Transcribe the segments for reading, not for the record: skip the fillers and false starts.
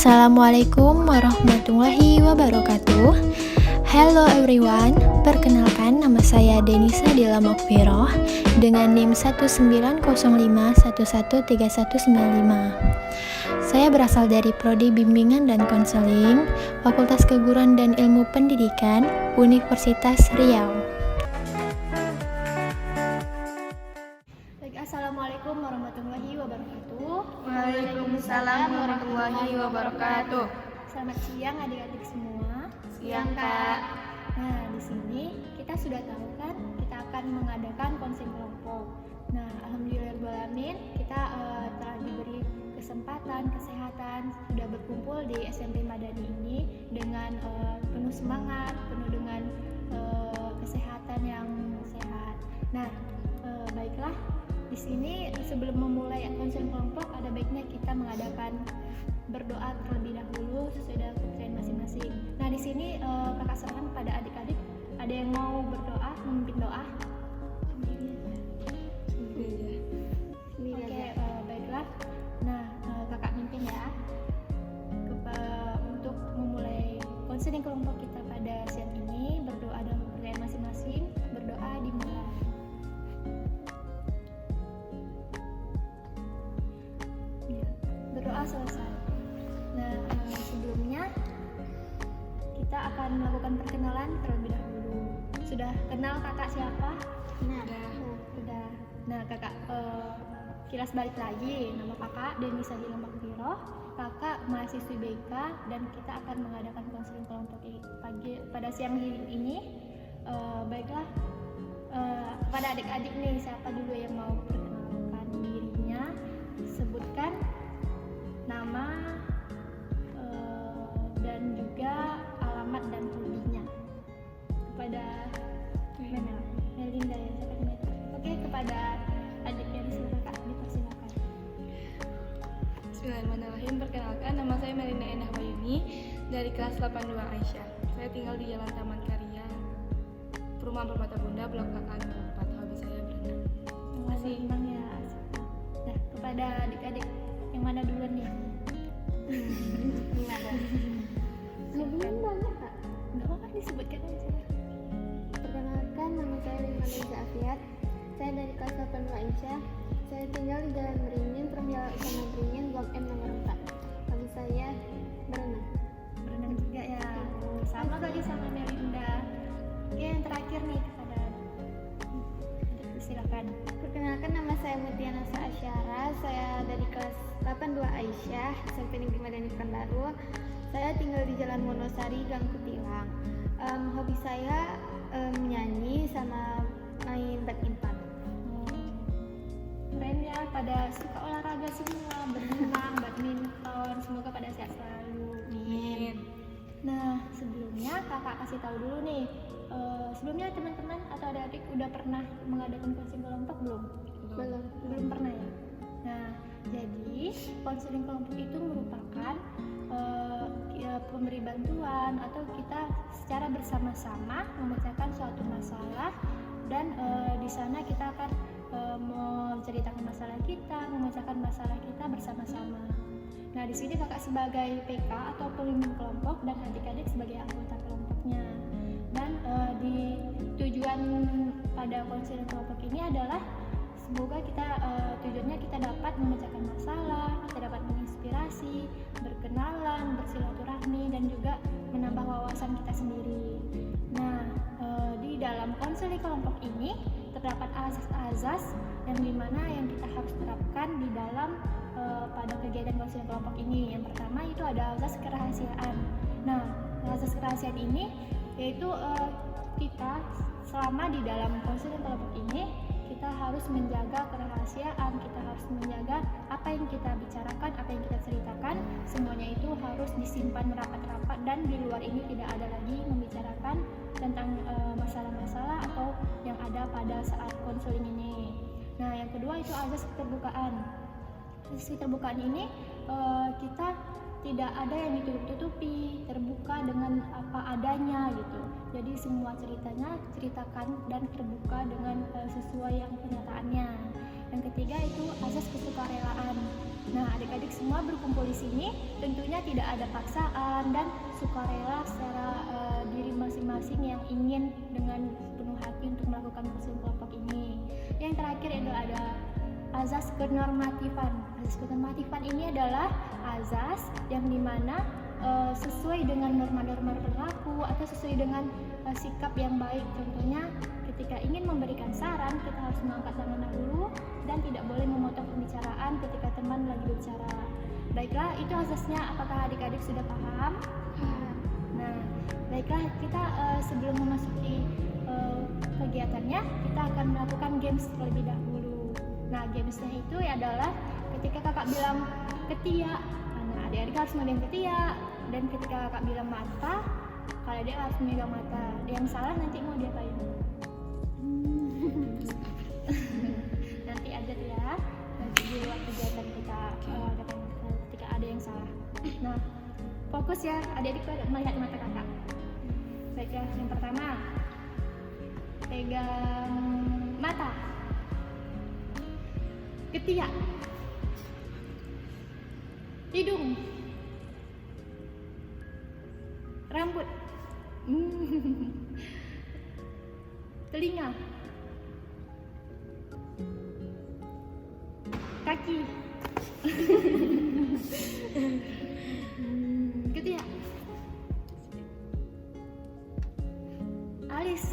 Assalamualaikum warahmatullahi wabarakatuh. Hello everyone, perkenalkan nama saya Denisa Dila Mokfiroh dengan NIM 1905113195. Saya berasal dari Prodi Bimbingan dan Konseling, Fakultas Keguruan dan Ilmu Pendidikan, Universitas Riau. Assalamualaikum warahmatullahi wabarakatuh. Waalaikumsalam warahmatullahi wabarakatuh. Selamat siang adik-adik semua. Siang, Kak. Nah, di sini kita sudah tahu kan kita akan mengadakan konseling kelompok. Nah, alhamdulillahirobbilalamin kita telah diberi kesempatan, kesehatan, sudah berkumpul di SMP Madani ini dengan penuh semangat, penuh dengan kesehatan yang sehat. Nah, baiklah. Di sini sebelum memulai konseling kelompok ada baiknya kita mengadakan berdoa terlebih dahulu sesuai dengan kepercayaan masing-masing. Nah, di sini kakak serahkan kepada adik-adik, ada yang mau berdoa, memimpin doa? Oke, baiklah. Nah, kakak mimpin ya. Untuk memulai konseling kelompok kita pada siang ini, berdoa dengan kepercayaan masing-masing. Berdoa dimulai. Berdoa selesai. Nah, sebelumnya kita akan melakukan perkenalan terlebih dahulu. Sudah kenal kakak siapa? Sudah. Nah, kakak kilas balik lagi. Nama kakak Denisa Dila Mokfiroh. Kakak mahasiswi BK dan kita akan mengadakan konseling kelompok pada siang ini. Baiklah, kepada adik-adik nih, siapa dulu yang mau perkenalkan dirinya? Sebutkan nama dan juga alamat dan hobinya kepada Melinda ya. Oke, kepada adiknya di sini Kak, dipersilakan. Bismillahirrahmanirrahim. Perkenalkan, nama saya Melinda Endah Bayuni dari kelas 82 Aisyah. Saya tinggal di Jalan Taman Karya, Perumahan Permata Bunda, Blok A 4. Hobi saya berenang. Terima kasih. Ya. Nah, kepada adik-adik yang mana duluan nih? Belum banyak, Kak. Nggak apa-apa, disebutkan aja. Perkenalkan, nama saya Limanisa Afiat. Saya dari kelas 82 Aisyah. Saya tinggal di Jalan Beringin, Jalan Utama Beringin, Blok M nomor 4. Hobi saya berenang. Berenang juga ya. Sama tadi sama Melinda. Oke, yang terakhir nih kepada silakan. Perkenalkan, nama saya Mutiana Asyara. Saya dari kelas 82 Aisyah, SMP Negeri Madani Pekanbaru. Saya tinggal di Jalan Wonosari, Gang Kutilang. Hobi saya menyanyi sama main badminton. Keren ya, pada suka olahraga semua, berenang, badminton, semoga pada sehat selalu. Amin. Nah, sebelumnya kakak kasih tahu dulu nih, sebelumnya teman-teman atau adik-adik udah pernah mengadakan konseling kelompok belum? Belum pernah ya. Nah, jadi konseling kelompok itu merupakan pemberi bantuan atau kita secara bersama-sama memecahkan suatu masalah dan di sana kita akan menceritakan masalah kita, memecahkan masalah kita bersama-sama. Nah, di sini kakak sebagai PK atau pemimpin kelompok dan adik-adik sebagai anggota kelompoknya. Dan di tujuan pada konseling kelompok ini adalah semoga kita tujuannya kita dapat memecahkan masalah, kita dapat menginspirasi, berkenalan, bersilaturahmi, dan juga menambah wawasan kita sendiri. Nah, di dalam konseling kelompok ini terdapat azas-azas yang dimana yang kita harus terapkan di dalam pada kegiatan konseling kelompok ini. Yang pertama itu ada azas kerahasiaan. Nah, azas kerahasiaan ini yaitu kita selama di dalam konseling kelompok ini kita harus menjaga kerahasiaan, kita harus menjaga apa yang kita bicarakan, apa yang kita ceritakan, semuanya itu harus disimpan rapat-rapat dan di luar ini tidak ada lagi membicarakan tentang masalah-masalah atau yang ada pada saat konseling ini. Nah, yang kedua itu azas keterbukaan. Azas keterbukaan ini kita tidak ada yang ditutup-tutupi, terbuka dengan apa adanya gitu. Jadi semua ceritanya ceritakan dan terbuka dengan sesuai yang kenyataannya. Yang ketiga itu azas kesukarelaan. Nah, adik-adik semua berkumpul di sini tentunya tidak ada paksaan dan sukarela secara diri masing-masing yang ingin dengan penuh hati untuk melakukan kursus kelompok ini. Yang terakhir itu ada azas kenormatifan. Azas kenormatifan ini adalah azas yang dimana sesuai dengan norma-norma berlaku atau sesuai dengan sikap yang baik. Contohnya ketika ingin memberikan saran, kita harus mengangkat tangan dahulu dan tidak boleh memotong pembicaraan ketika teman lagi bicara. Baiklah, itu azasnya. Apakah adik-adik sudah paham? Nah, baiklah, kita sebelum memasuki kegiatannya, kita akan melakukan games terlebih dahulu. Nah, gamesnya itu adalah ketika kakak bilang ketiak, nah adik-adik harus memegang ketiak, dan ketika kakak bilang mata, kalau dia harus memegang mata. Yang salah nanti mau diapain? Nanti aja tuh ya, nanti di luar kegiatan kita ketika ada yang salah. Nah, fokus ya, adik-adik melihat mata kakak. Baik ya, yang pertama pegang mata, ketiak, hidung, rambut, telinga, kaki, ketiak, alis,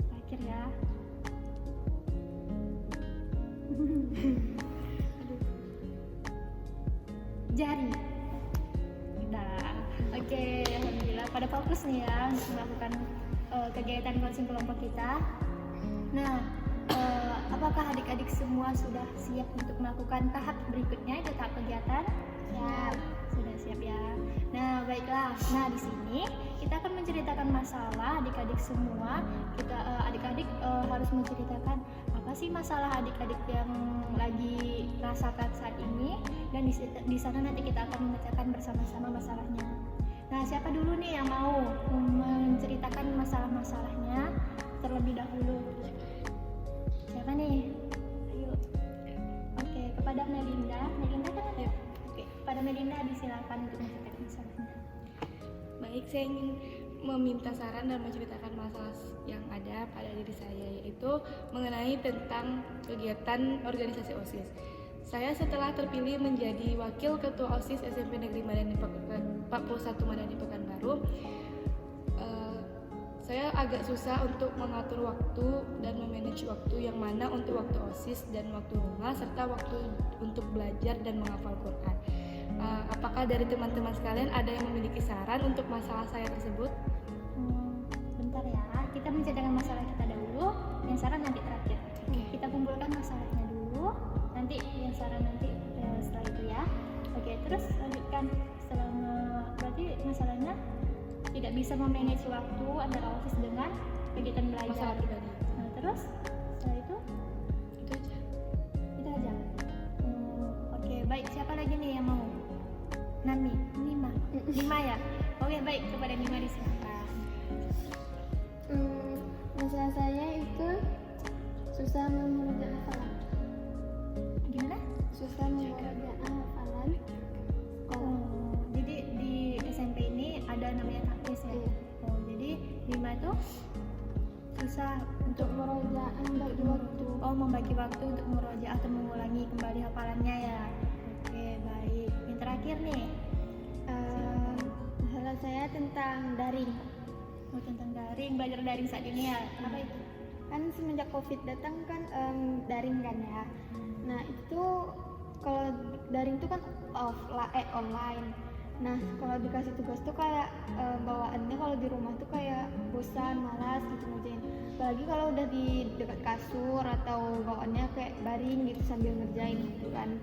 terakhir ya, jari. Nah, oke, alhamdulillah pada fokus nih ya untuk melakukan kegiatan coaching kelompok kita. Nah, apakah adik-adik semua sudah siap untuk melakukan tahap berikutnya, itu tahap kegiatan? Siap. Sudah siap ya. Nah, baiklah. Nah, di sini kita akan menceritakan masalah adik-adik semua. Kita adik-adik harus menceritakan apa sih masalah adik-adik yang lagi rasakan saat ini, dan di sana nanti kita akan memecahkan bersama-sama masalahnya. Nah, siapa dulu nih yang mau menceritakan masalah-masalahnya terlebih dahulu? Siapa nih? Ayo. Oke, kepada Melinda. Melinda kan ada? Oke, kepada Melinda disilakan untuk menceritakan masalahnya. Baik, saya ingin meminta saran dan menceritakan masalah yang ada pada diri saya, yaitu mengenai tentang kegiatan organisasi OSIS. Saya setelah terpilih menjadi Wakil Ketua OSIS SMP Negeri Madani 41 Madani Pekanbaru, saya agak susah untuk mengatur waktu dan memanage waktu, yang mana untuk waktu OSIS dan waktu rumah, serta waktu untuk belajar dan menghafal Quran. Apakah dari teman-teman sekalian ada yang memiliki saran untuk masalah saya tersebut? Bentar ya, kita menceritakan masalah kita dahulu, yang saran nanti terakhir. Kita kumpulkan masalahnya dulu, nanti yang saran nanti setelah itu ya. Oke, terus lanjutkan. Berarti masalahnya tidak bisa memanage waktu antara OSIS dengan kegiatan belajar. Masalah pribadi. Nah, terus setelah itu Itu aja. kita aja. Oke, baik. Siapa lagi nih yang mau? Nami, Nima ya. Oke, baik, kepada Nima disilakan. Masalah saya itu susah memudah hafalan. Gimana? Susah memudah hafalan. Jadi di SMP ini ada namanya taktis ya. Iya. Jadi Nima itu susah untuk Merojaan bagi waktu. membagi waktu untuk merojaah atau mengulangi kembali hafalannya ya. Oke, baik. Yang terakhir nih, Masalah saya tentang daring. tentang daring, belajar daring saat ini ya. Kenapa itu? Kan semenjak COVID datang kan daring kan ya. Nah itu kalau daring itu kan online. Nah kalau dikasih tugas tuh kayak bawaannya kalau di rumah tuh kayak bosan, malas gitu ngerjain. Apalagi kalau udah di dekat kasur atau bawaannya kayak baring gitu sambil ngerjain gitu kan.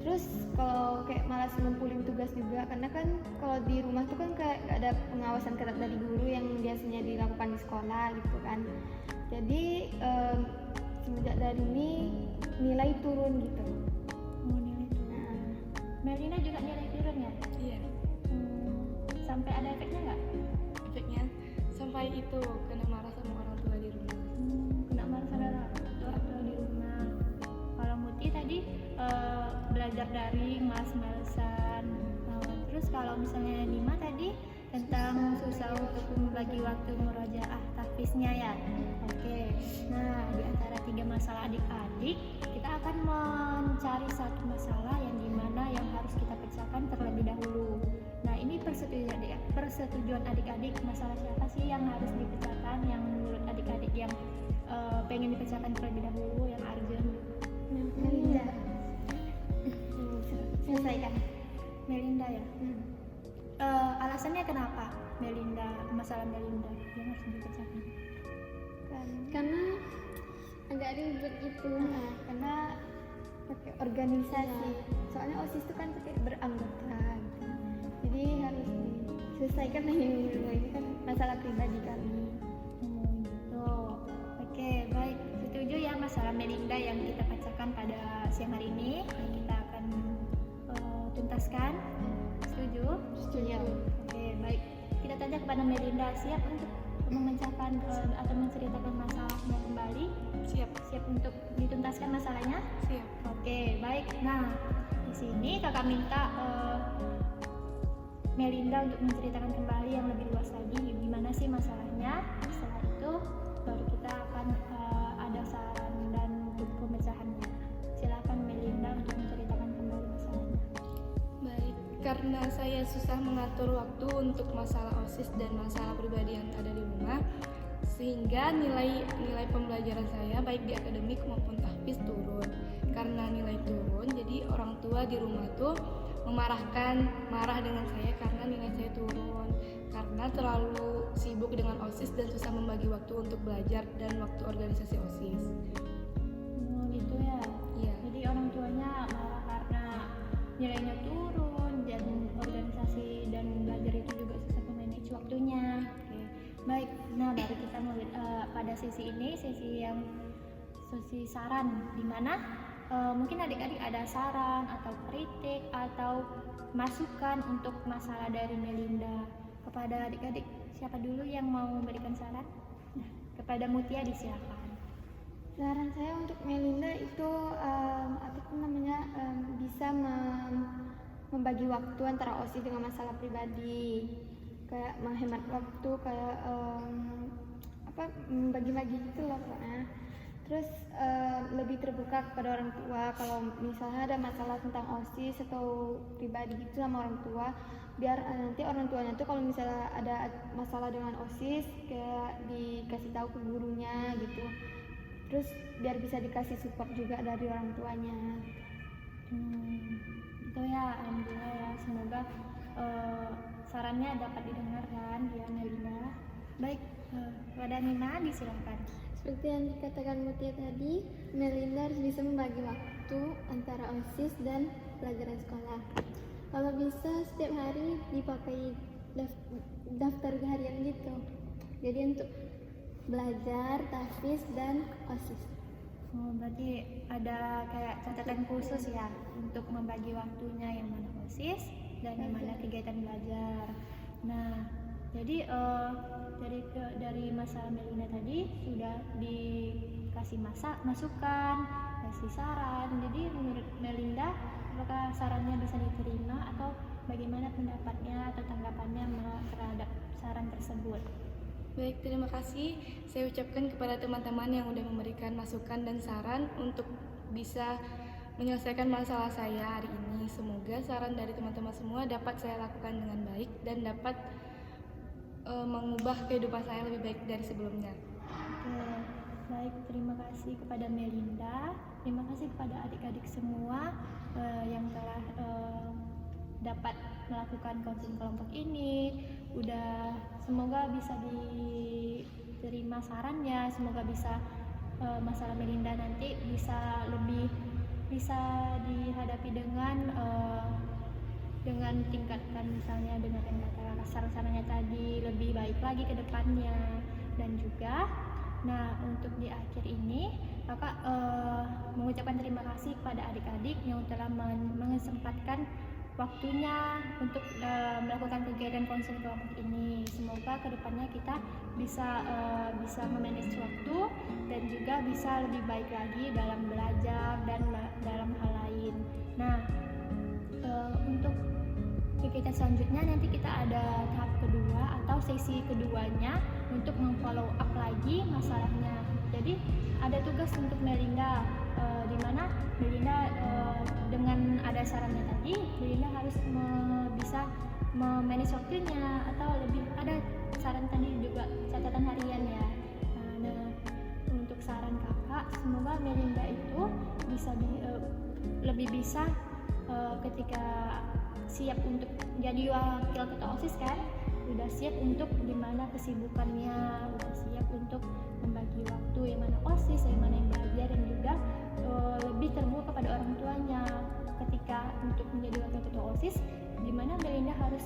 Terus kalau kayak malas ngumpulin tugas juga, karena kan kalau di rumah tuh kan kayak gak ada pengawasan ketat dari guru yang biasanya dilakukan di sekolah gitu kan. Jadi semenjak dari ini nilai turun gitu. Nilai turun. Melina juga nilai turun ya? Iya. Sampai ada efeknya nggak? Efeknya sampai itu kena marah sama orang tua di rumah. Kena marah sama orang tua di rumah. Kalau Muti tadi belajar daring, males-malesan. Terus kalau misalnya Nima tadi tentang susah untuk membagi waktu murojaah tahfiznya ya. Oke. Nah, di antara 3 masalah adik-adik, kita akan mencari satu masalah yang dimana yang harus kita pecahkan terlebih dahulu. Nah, ini persetujuan adik-adik, masalah siapa sih yang harus dipecahkan, yang menurut adik-adik yang pengen dipecahkan terlebih dahulu, yang urgent. Melinda. Selesaikan. Melinda ya. Alasannya kenapa masalah Melinda yang harus dipecahkan? Karena agak ribet gitu. Karena pakai organisasi. Soalnya OSIS itu kan pakai beranggota gitu. Jadi harus diselesaikan ini dulu. Ini kan masalah pribadi kami. Gitu. Oke, baik. Setuju ya masalah Melinda yang kita pecahkan pada siang hari ini. Yang kita akan tuntaskan. Setuju? Setuju. Oke, baik. Kita tanya kepada Melinda, siap untuk memecahkan atau menceritakan masalahnya kembali? Siap untuk dituntaskan masalahnya? Siap. Oke, baik. Nah, di sini kakak minta Melinda untuk menceritakan kembali yang lebih luas lagi gimana sih masalahnya. Setelah itu baru kita akan ada saran dan untuk pemecahannya. Silakan Melinda untuk menceritakan kembali masalahnya. Baik, karena saya susah mengatur waktu untuk masalah OSIS dan masalah pribadi yang ada di rumah, sehingga nilai pembelajaran saya baik di akademik maupun tahfiz turun. Karena nilai turun, jadi orang tua di rumah tuh marah dengan saya karena nilai saya turun, karena terlalu sibuk dengan OSIS dan susah membagi waktu untuk belajar dan waktu organisasi OSIS. Gitu ya. Iya. Jadi orang tuanya marah karena nilainya turun dan organisasi dan belajar itu juga susah memanage waktunya. Oke. Baik. Nah, baru kita mau pada sesi ini, sesi saran, di mana mungkin adik-adik ada saran atau kritik atau masukan untuk masalah dari Melinda kepada adik-adik. Siapa dulu yang mau memberikan saran? Nah, kepada Mutia disilakan. Saran saya untuk Melinda itu bisa membagi waktu antara OSIS dengan masalah pribadi, kayak menghemat waktu, kayak membagi-bagi gitu loh pokoknya. Terus lebih terbuka kepada orang tua kalau misalnya ada masalah tentang OSIS atau pribadi gitu sama orang tua, biar nanti orang tuanya tuh kalau misalnya ada masalah dengan OSIS kayak dikasih tahu ke gurunya gitu. Terus biar bisa dikasih support juga dari orang tuanya. Itu ya, alhamdulillah ya, semoga sarannya dapat didengarkan ya Melinda. Baik, kepada Nina disilakan. Seperti yang dikatakan Mutia tadi, Melinda harus bisa membagi waktu antara OSIS dan pelajaran sekolah. Kalau bisa setiap hari dipakai daftar harian gitu. Jadi untuk belajar, tahfiz, dan OSIS. Berarti ada kayak catatan khusus ya untuk membagi waktunya, yang mana OSIS dan yang mana kegiatan belajar. Nah, jadi dari masalah Melinda tadi sudah dikasih masukan, kasih saran. Jadi menurut Melinda, apakah sarannya bisa diterima atau bagaimana pendapatnya atau tanggapannya terhadap saran tersebut? Baik, terima kasih saya ucapkan kepada teman-teman yang sudah memberikan masukan dan saran untuk bisa menyelesaikan masalah saya hari ini. Semoga saran dari teman-teman semua dapat saya lakukan dengan baik dan dapat mengubah kehidupan saya lebih baik dari sebelumnya. Oke, baik, terima kasih kepada Melinda, terima kasih kepada adik-adik semua yang telah dapat melakukan coaching kelompok ini. Semoga bisa diterima sarannya, semoga bisa masalah Melinda nanti bisa dihadapi dengan tingkatkan, misalnya dengan yang kata saran-sarannya tadi lebih baik lagi ke depannya. Dan juga untuk di akhir ini kakak mengucapkan terima kasih kepada adik-adik yang telah mengesempatkan waktunya untuk melakukan kegiatan konseling kelompok ini. Semoga kedepannya kita bisa memanage waktu dan juga bisa lebih baik lagi dalam belajar dan dalam hal lain. Nah, untuk kegiatan selanjutnya nanti kita ada tahap kedua atau sesi keduanya untuk memfollow up lagi masalahnya. Jadi ada tugas untuk Melinda, di mana Melinda dengan ada sarannya tadi, Melinda harus bisa memanage waktunya, atau lebih ada saran tadi juga catatan harian ya. Nah, untuk saran kakak, semoga Melinda itu bisa lebih bisa ketika siap untuk jadi wakil ketua OSIS kan, udah siap untuk dimana kesibukannya, udah siap untuk membagi waktu yang mana OSIS, yang mana yang belajar, dan juga lebih terbuka kepada orang tuanya ketika untuk menjadi wakil ketua OSIS, dimana Melinda harus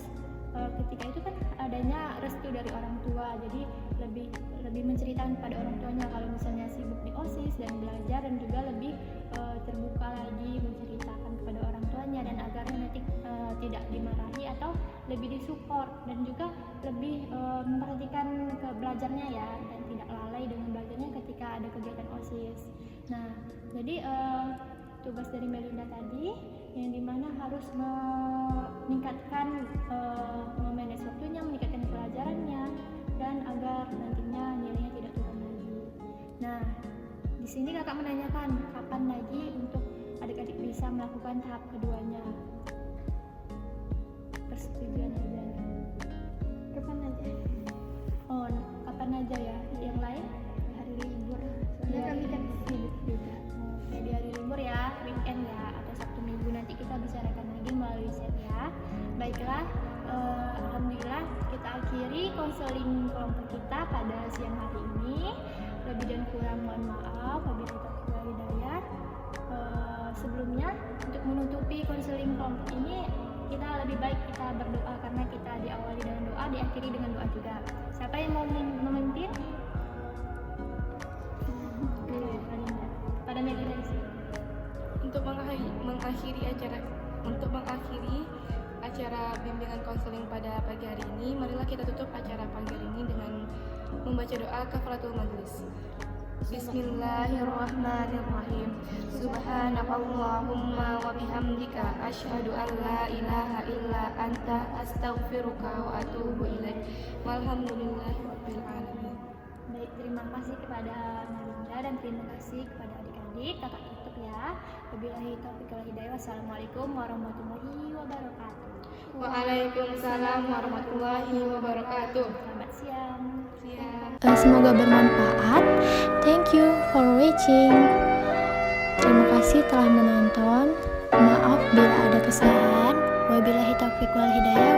ketika itu kan adanya restu dari orang tua, jadi lebih menceritakan kepada orang tuanya kalau misalnya sibuk di OSIS dan belajar, dan juga lebih terbuka lagi menceritakan kepada orang tuanya, dan agar nanti tidak dimarahi atau lebih disupport, dan juga lebih memperhatikan ke belajarnya ya, dan tidak lalai dengan belajarnya ketika ada kegiatan OSIS. Nah, jadi tugas dari Melinda tadi yang dimana harus meningkatkan memanage waktunya, meningkatkan pelajarannya, dan agar nantinya nilainya tidak turun lagi. Nah, di sini kakak menanyakan kapan lagi untuk adik-adik bisa melakukan tahap keduanya. Persetujuan aja. Kapan aja? Oh, kapan aja ya? Yang lain? Hari libur. Soalnya kami kan sibuk juga. Kayak di hari libur ya, weekend ya, atau Sabtu Minggu nanti kita bicarakan lagi melalui chat ya. Baiklah, alhamdulillah kita akhiri konseling kelompok kita pada siang hari ini. Lebih dan kurang mohon maaf, wabillahi taufiq wal hidayah. Sebelumnya untuk menutupi konseling kelompok ini, kita lebih baik kita berdoa, karena kita diawali dengan doa, diakhiri dengan doa juga. Siapa yang mau memimpin? Pada Melinda di sini. Untuk mengakhiri acara bimbingan konseling pada pagi hari ini, marilah kita tutup acara pagi hari ini dengan membaca doa kafaratul majlis. Bismillahirrahmanirrahim. Subhanakallahumma wa bihamdika asyhadu an la ilaha illa anta astaghfiruka wa atubu ilaik. Walhamdulillahirabbil alamin. Baik, terima kasih kepada Melinda dan terima kasih kepada adik-adik. Kakak tutup ya. Wabillahi taufiq wal hidayah. Wassalamualaikum warahmatullahi wabarakatuh. Waalaikumsalam warahmatullahi wabarakatuh. Selamat siang. Semoga bermanfaat. Thank you for watching. Terima kasih telah menonton. Maaf bila ada kesalahan. Wabillahi taufiq wal hidayah.